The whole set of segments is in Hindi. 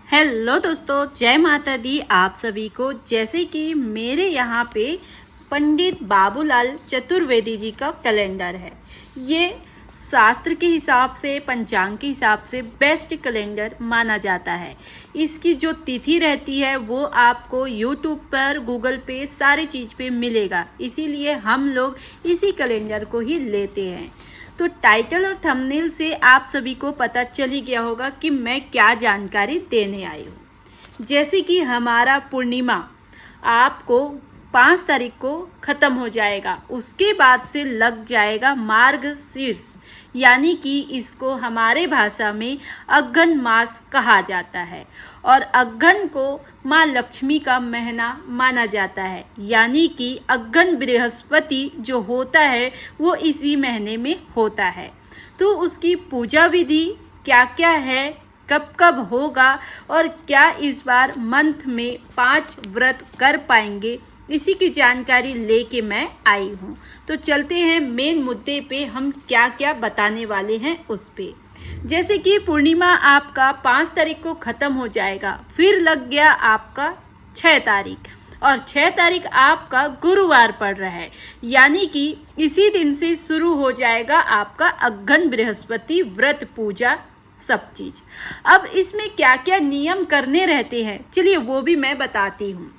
हेलो दोस्तों, जय माता दी आप सभी को। जैसे कि मेरे यहाँ पे पंडित बाबूलाल चतुर्वेदी जी का कैलेंडर है। ये शास्त्र के हिसाब से, पंचांग के हिसाब से बेस्ट कैलेंडर माना जाता है। इसकी जो तिथि रहती है वो आपको यूट्यूब पर, गूगल पे, सारी चीज़ पे मिलेगा। इसीलिए हम लोग इसी कैलेंडर को ही लेते हैं। तो टाइटल और थंबनेल से आप सभी को पता चल ही गया होगा कि मैं क्या जानकारी देने आई हूँ। जैसे कि हमारा पूर्णिमा आपको 5 तारीख को ख़त्म हो जाएगा, उसके बाद से लग जाएगा मार्गशीर्ष, यानी कि इसको हमारे भाषा में अघन मास कहा जाता है। और अघन को माँ लक्ष्मी का महीना माना जाता है, यानी कि अघन बृहस्पति जो होता है वो इसी महीने में होता है। तो उसकी पूजा विधि क्या क्या है, कब कब होगा और क्या इस बार मंथ में 5 व्रत कर पाएंगे, इसी की जानकारी लेके मैं आई हूँ। तो चलते हैं मेन मुद्दे पे, हम क्या क्या बताने वाले हैं उस पे। जैसे कि पूर्णिमा आपका 5 तारीख को ख़त्म हो जाएगा, फिर लग गया आपका 6 तारीख, और 6 तारीख आपका गुरुवार पड़ रहा है, यानी कि इसी दिन से शुरू हो जाएगा आपका अघन बृहस्पति व्रत पूजा सब चीज़। अब इसमें क्या क्या नियम करने रहते हैं, चलिए वो भी मैं बताती हूँ।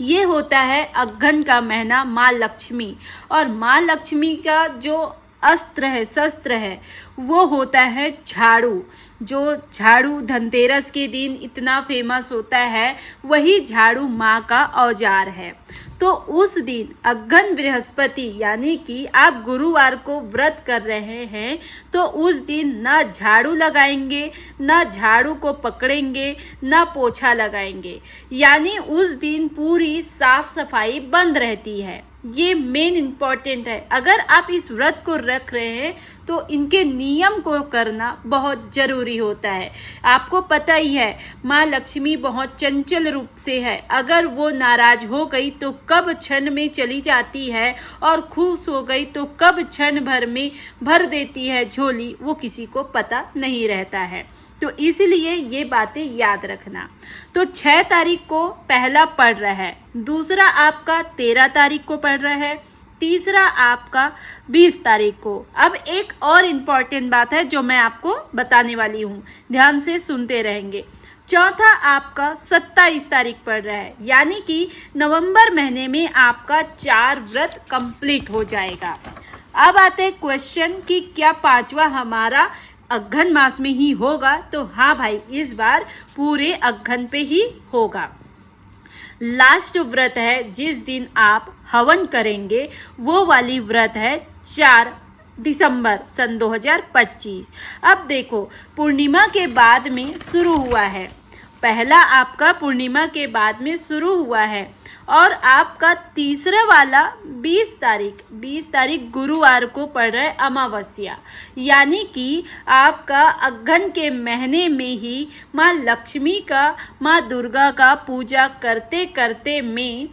ये होता है अघन का महीना माँ लक्ष्मी, और माँ लक्ष्मी का जो अस्त्र है, शस्त्र है, वो होता है झाड़ू। जो झाड़ू धनतेरस के दिन इतना फेमस होता है, वही झाड़ू माँ का औजार है। तो उस दिन अघन बृहस्पति, यानी कि आप गुरुवार को व्रत कर रहे हैं, तो उस दिन ना झाड़ू लगाएंगे, ना झाड़ू को पकड़ेंगे, ना पोछा लगाएंगे, यानी उस दिन पूरी साफ सफाई बंद रहती है। ये मेन इम्पॉर्टेंट है। अगर आप इस व्रत को रख रहे हैं तो इनके नियम को करना बहुत ज़रूरी होता है। आपको पता ही है, माँ लक्ष्मी बहुत चंचल रूप से है। अगर वो नाराज हो गई तो कब क्षण में चली जाती है, और खुश हो गई तो कब क्षण भर में भर देती है झोली, वो किसी को पता नहीं रहता है। तो इसलिए ये बातें याद रखना। तो 6 तारीख को पहला पड़ रहा है, दूसरा आपका 13 तारीख को पड़ रहा है, तीसरा आपका 20 तारीख को। अब एक और इम्पॉर्टेंट बात है जो मैं आपको बताने वाली हूँ, ध्यान से सुनते रहेंगे। चौथा आपका 27 तारीख पड़ रहा है, यानी कि नवंबर महीने में आपका 4 व्रत कंप्लीट हो जाएगा। अब आते हैं क्वेश्चन कि क्या 5वां हमारा अघन मास में ही होगा। तो हाँ भाई, इस बार पूरे अघन पे ही होगा। लास्ट व्रत है जिस दिन आप हवन करेंगे, वो वाली व्रत है 4 दिसंबर सन 2025। अब देखो, पूर्णिमा के बाद में शुरू हुआ है, पहला आपका पूर्णिमा के बाद में शुरू हुआ है, और आपका तीसरा वाला 20 तारीख गुरुवार को पड़ रहा है अमावस्या, यानी कि आपका अघन के महीने में ही माँ लक्ष्मी का, माँ दुर्गा का पूजा करते करते में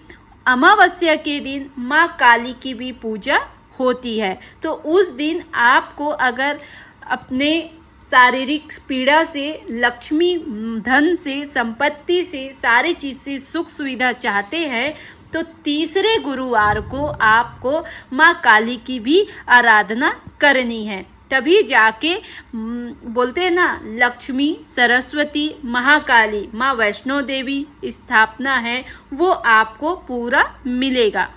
अमावस्या के दिन माँ काली की भी पूजा होती है। तो उस दिन आपको अगर अपने शारीरिक पीड़ा से, लक्ष्मी धन से, संपत्ति से, सारी चीज़ से सुख सुविधा चाहते हैं, तो तीसरे गुरुवार को आपको माँ काली की भी आराधना करनी है। तभी जाके बोलते हैं ना, लक्ष्मी, सरस्वती, महाकाली, माँ वैष्णो देवी स्थापना है, वो आपको पूरा मिलेगा।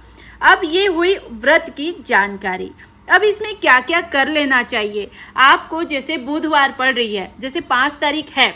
अब ये हुई व्रत की जानकारी। अब इसमें क्या क्या कर लेना चाहिए आपको। जैसे बुधवार पड़ रही है, जैसे 5 तारीख है,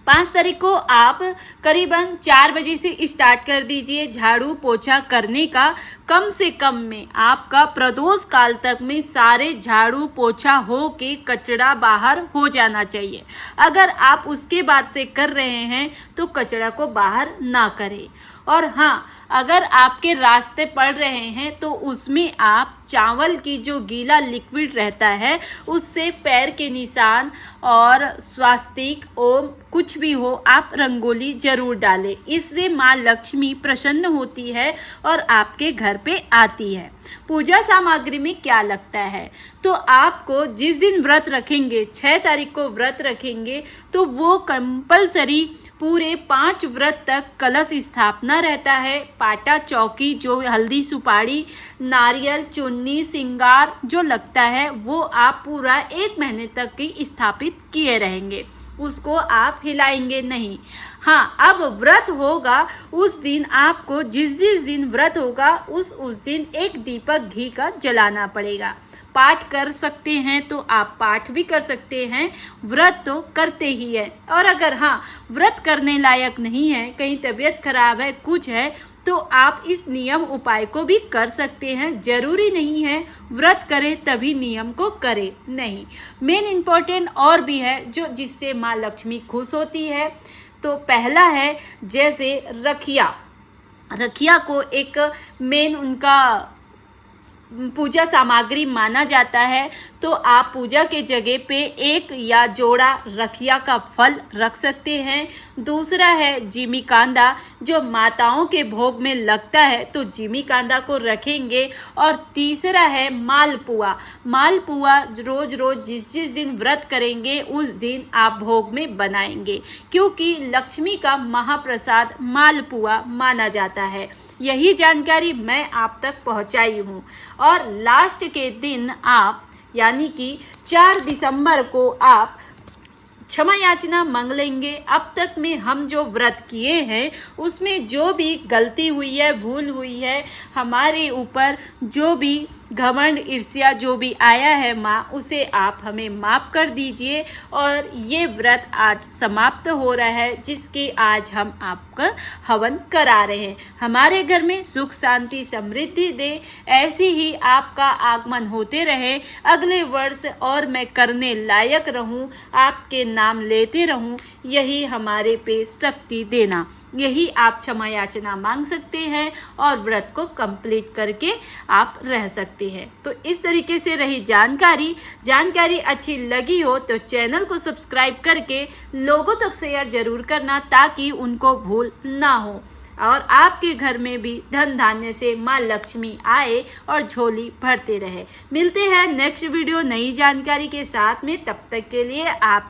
5 तारीख को आप करीबन 4 बजे से स्टार्ट कर दीजिए झाड़ू पोछा करने का। कम से कम में आपका प्रदोष काल तक में सारे झाड़ू पोछा हो के कचरा बाहर हो जाना चाहिए। अगर आप उसके बाद से कर रहे हैं तो कचरा को बाहर ना करें। और हाँ, अगर आपके रास्ते पड़ रहे हैं तो उसमें आप चावल की जो गीला लिक्विड रहता है उससे पैर के निशान और स्वास्तिक ओम कुछ भी हो आप रंगोली जरूर डालें। इससे माँ लक्ष्मी प्रसन्न होती है और आपके घर पे आती है। पूजा सामग्री में क्या लगता है, तो आपको जिस दिन व्रत रखेंगे 6 तारीख को व्रत रखेंगे तो वो कंपलसरी पूरे 5 व्रत तक कलश स्थापना रहता है। पाटा चौकी जो हल्दी सुपारी नारियल चुन्नी सिंगार जो लगता है वो आप पूरा 1 महीने तक की स्थापित किए रहेंगे, उसको आप हिलाएंगे नहीं। हाँ, अब व्रत होगा उस दिन आपको जिस दिन व्रत होगा उस दिन 1 दीपक घी का जलाना पड़ेगा। पाठ कर सकते हैं तो आप पाठ भी कर सकते हैं, व्रत तो करते ही है। और अगर हाँ व्रत करने लायक नहीं है, कहीं तबीयत खराब है कुछ है, तो आप इस नियम उपाय को भी कर सकते हैं। जरूरी नहीं है व्रत करें तभी नियम को करें, नहीं। मेन इम्पोर्टेंट और भी है जो जिससे माँ लक्ष्मी खुश होती है। तो पहला है जैसे रखिया को एक मेन उनका पूजा सामग्री माना जाता है, तो आप पूजा के जगह पे 1 या जोड़ा रखिया का फल रख सकते हैं। दूसरा है जिमीकांदा जो माताओं के भोग में लगता है, तो जिमीकांदा को रखेंगे। और तीसरा है मालपुआ रोज जिस दिन व्रत करेंगे उस दिन आप भोग में बनाएंगे, क्योंकि लक्ष्मी का महाप्रसाद मालपुआ माना जाता है। यही जानकारी मैं आप तक पहुंचाई हूँ। और लास्ट के दिन आप यानी कि 4 दिसंबर को आप क्षमा याचना मांग लेंगे। अब तक में हम जो व्रत किए हैं उसमें जो भी गलती हुई है, भूल हुई है, हमारे ऊपर जो भी घमंड ईर्ष्या जो भी आया है माँ, उसे आप हमें माफ़ कर दीजिए। और ये व्रत आज समाप्त हो रहा है जिसके आज हम आपका हवन करा रहे हैं। हमारे घर में सुख शांति समृद्धि दे, ऐसी ही आपका आगमन होते रहे। अगले वर्ष और मैं करने लायक रहूं, आपके नाम लेते रहूं, यही हमारे पे शक्ति देना। यही आप क्षमा याचना मांग सकते हैं और व्रत को कंप्लीट करके आप रह सकते हैं। तो इस तरीके से रही जानकारी अच्छी लगी हो तो चैनल को सब्सक्राइब करके लोगों तक शेयर जरूर करना ताकि उनको भूल ना हो और आपके घर में भी धन धान्य से माँ लक्ष्मी आए और झोली भरते रहे। मिलते हैं नेक्स्ट वीडियो नई जानकारी के साथ में, तब तक के लिए आप